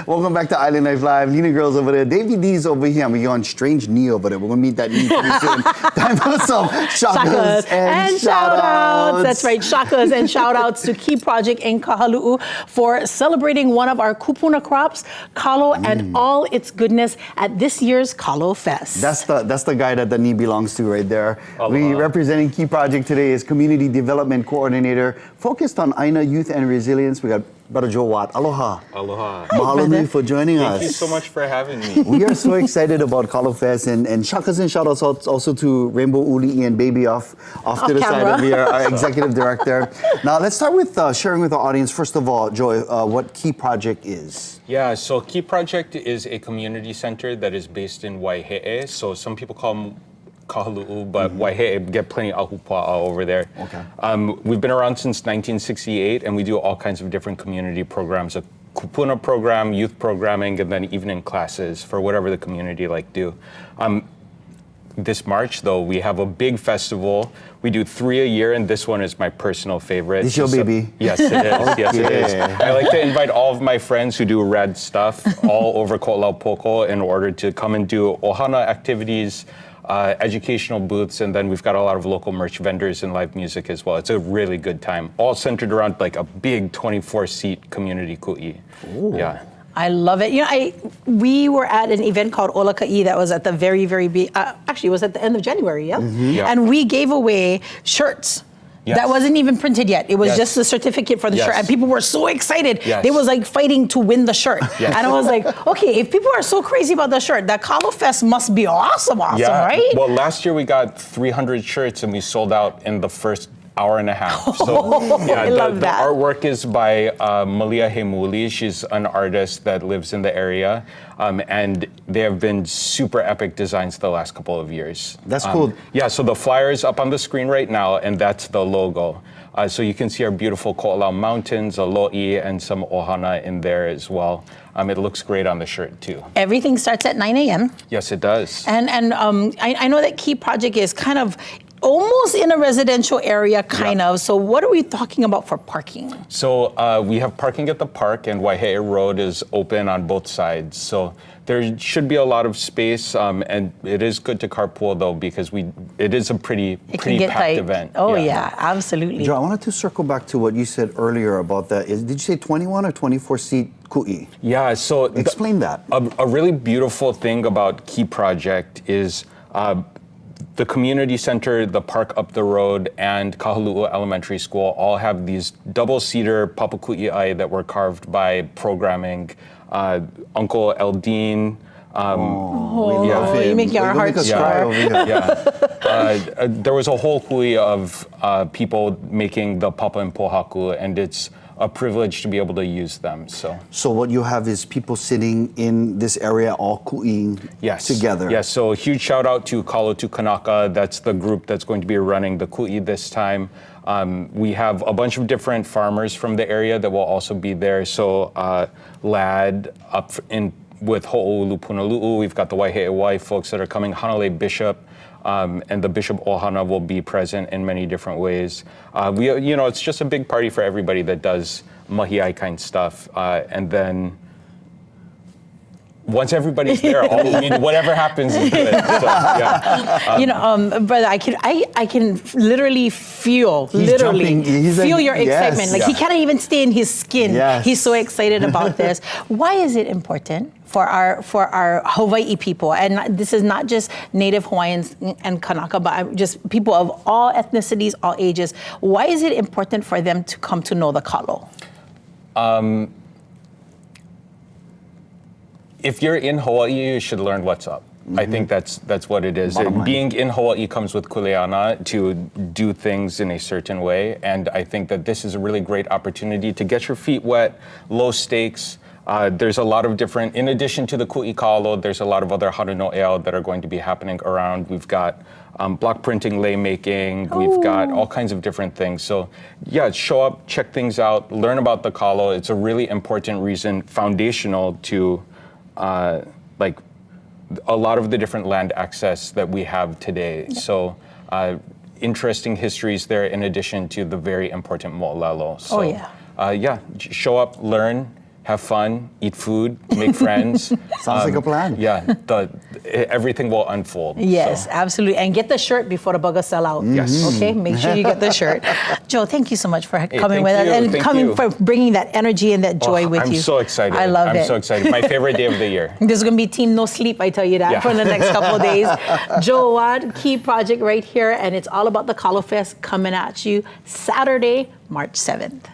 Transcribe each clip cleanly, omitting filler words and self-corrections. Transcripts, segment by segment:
Welcome back to Island Life Live. Lena Girl's over there. Davey D's over here. And we're on Strange Knee over there. We're going to meet that knee pretty soon. Time for some shakas and shout-outs. That's right, shakas and shout-outs to Key Project in Kahalu'u for celebrating one of our kupuna crops, kalo, and all its goodness at this year's Kalo Fest. That's the guy that the knee belongs to right there. Aloha. We representing Key Project today is Community Development Coordinator, focused on Aina youth and resilience. We got Brother Joe Watt. Aloha. Aloha. Mahalo nui for joining us. Thank you so much for having me. We are so excited about Kalo Fest and shakas and shout outs also to Rainbow Uli and Baby off to the side of here, our executive director. Now let's start with sharing with our audience, first of all, Joy, what Key Project is. Yeah, so Key Project is a community center that is based in Waiheʻe. So some people call them Kahalu'u, but Waiheʻe, get plenty of ahupua'a over there. Okay. We've been around since 1968, and we do all kinds of different community programs, a kupuna program, youth programming, and then evening classes for whatever the community like do. This March, though, we have a big festival. We do 3 a year, and this one is my personal favorite. This your baby? Yes, it is. Yes, it is. I like to invite all of my friends who do rad stuff all over Koʻolau Poko in order to come and do ʻohana activities, educational booths, and then we've got a lot of local merch vendors and live music as well. It's a really good time, all centered around like a big 24-seat community kuʻi. Yeah. I love it. You know, we were at an event called Olaka'i that was at the very actually it was at the end of January, yeah? Yeah. And we gave away shirts. Yes. That wasn't even printed yet. It was just the certificate for the shirt. And people were so excited. Yes. They was like fighting to win the shirt. Yes. And I was like, okay, if people are so crazy about the shirt, that Kalo Fest must be awesome, right? Well, last year we got 300 shirts and we sold out in the first hour and a half. So I love that. The artwork is by Malia Hemuli. She's an artist that lives in the area. And they have been super epic designs the last couple of years. That's cool. Yeah, so the flyer is up on the screen right now, and that's the logo. So you can see our beautiful Koʻolau mountains, a lo'i, and some ʻohana in there as well. It looks great on the shirt too. Everything starts at 9 a.m. Yes, it does. And I know that Key Project is kind of almost in a residential area, kind of. So what are we talking about for parking? So we have parking at the park, and Waiheʻe Rd is open on both sides. So there should be a lot of space, and it is good to carpool though, because it is a pretty packed event. Oh yeah, absolutely. Joe, I wanted to circle back to what you said earlier about that. Did you say 21 or 24-seat kuʻi? Yeah, so explain that. A really beautiful thing about Key Project is the community center, the park up the road, and Kahalu'u Elementary School all have these double-seater papakuʻiʻai that were carved by programming. Uncle Eldine. You're making our hearts dry. There was a whole kuʻi of people making the papa and pohaku, and it's a privilege to be able to use them. So what you have is people sitting in this area all kuʻiing together. Yes, so a huge shout out to Kalo to Kanaka. That's the group that's going to be running the kuʻi this time. We have a bunch of different farmers from the area that will also be there. So Lad up in with Ho'oulu Punalu'u. We've got the Waiheʻe folks that are coming, Hanalei Bishop. And the Bishop ʻohana will be present in many different ways. It's just a big party for everybody that does mahiʻai kind stuff. And then once everybody's there, whatever happens is good. So, brother, I can literally feel your excitement. Like he can't even stay in his skin. Yes. He's so excited about this. Why is it important for our Hawaii people? And this is not just Native Hawaiians and Kanaka, but just people of all ethnicities, all ages. Why is it important for them to come to know the kalo? If you're in Hawaii, you should learn what's up. I think that's what it is. Being in Hawaii comes with kuleana to do things in a certain way, and I think that this is a really great opportunity to get your feet wet, low stakes. There's a lot of different, in addition to the kuʻi kalo, there's a lot of other hana no eo that are going to be happening around. We've got block printing, lei making, we've got all kinds of different things. So yeah, show up, check things out, learn about the kalo. It's a really important reason, foundational to like a lot of the different land access that we have today. So interesting histories there in addition to the very important mo'olelo. So, show up, learn, have fun, eat food, make friends. Sounds like a plan. Yeah, everything will unfold. Yes, so. absolutely. And get the shirt before the bugger sell out. Yes. Okay, make sure you get the shirt. Joe, thank you so much for coming thank with us you, and thank coming you. for bringing that energy and that joy with I'm you. so excited. I love it. I'm so excited. My favorite day of the year. There's going to be team no sleep, I tell you that, Yeah. for the next couple of days. Joe Watt, key project right here, and it's all about the Kalo Fest coming at you Saturday, March 7th.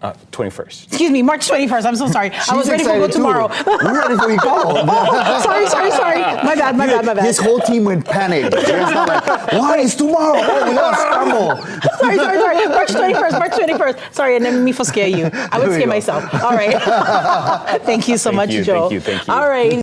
21st. Excuse me, March 21st. I'm so sorry. I was ready for go tomorrow. We're ready for you, Kalo. sorry. My bad. His whole team went panic. They're not like, why is tomorrow? Oh, we got to stumble. sorry. March 21st. Sorry, and then me for scare you. I would scare myself. All right. Thank you so much, Joe. Thank you. All right.